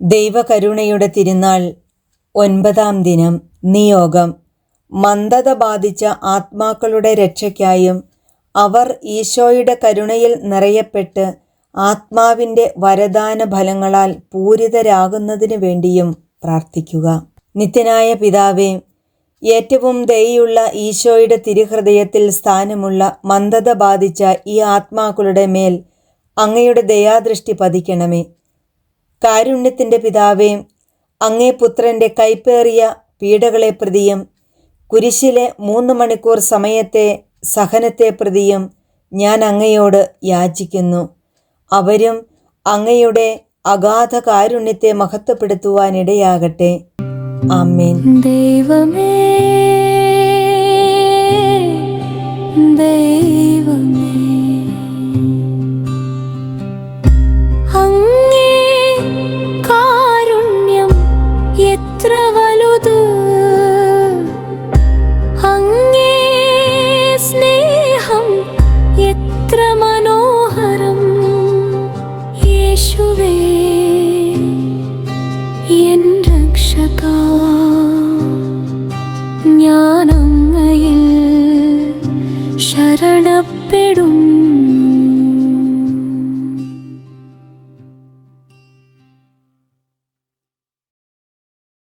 ദൈവകരുണയുടെ തിരുനാൾ 9-ാം ദിനം. നിയോഗം. മന്ദത ബാധിച്ച ആത്മാക്കളുടെ രക്ഷയ്ക്കായും അവർ ഈശോയുടെ കരുണയിൽ നിറയപ്പെട്ട് ആത്മാവിൻ്റെ വരദാന ഫലങ്ങളാൽ പൂരിതരാകുന്നതിനു വേണ്ടിയും പ്രാർത്ഥിക്കുക. നിത്യനായ പിതാവേ, ഏറ്റവും ദയയുള്ള ഈശോയുടെ തിരുഹൃദയത്തിൽ സ്ഥാനമുള്ള മന്ദത ബാധിച്ച ഈ ആത്മാക്കളുടെ മേൽ അങ്ങയുടെ ദയാദൃഷ്ടി പതിക്കണമേ. കാരുണ്യത്തിൻ്റെ പിതാവേ, അങ്ങേ പുത്രൻ്റെ കൈപ്പേറിയ പീഡകളെ പ്രതിയും കുരിശിലെ 3 മണിക്കൂർ സമയത്തെ സഹനത്തെ പ്രതിയും ഞാൻ അങ്ങയോട് യാചിക്കുന്നു. അവരും അങ്ങയുടെ അഗാധ കാരുണ്യത്തെ മഹത്വപ്പെടുത്തുവാനിടയാകട്ടെ. ആമേൻ. ദൈവമേ, ദൈവമേ, അങ്ങേ കാരുണ്യം എത്ര വലുത്, അങ്ങേ സ്നേഹം എത്ര മനോഹരം. യേശുവേ എൻ രക്ഷകാ, ഞാൻ അങ്ങയിൽ ശരണപ്പെടും.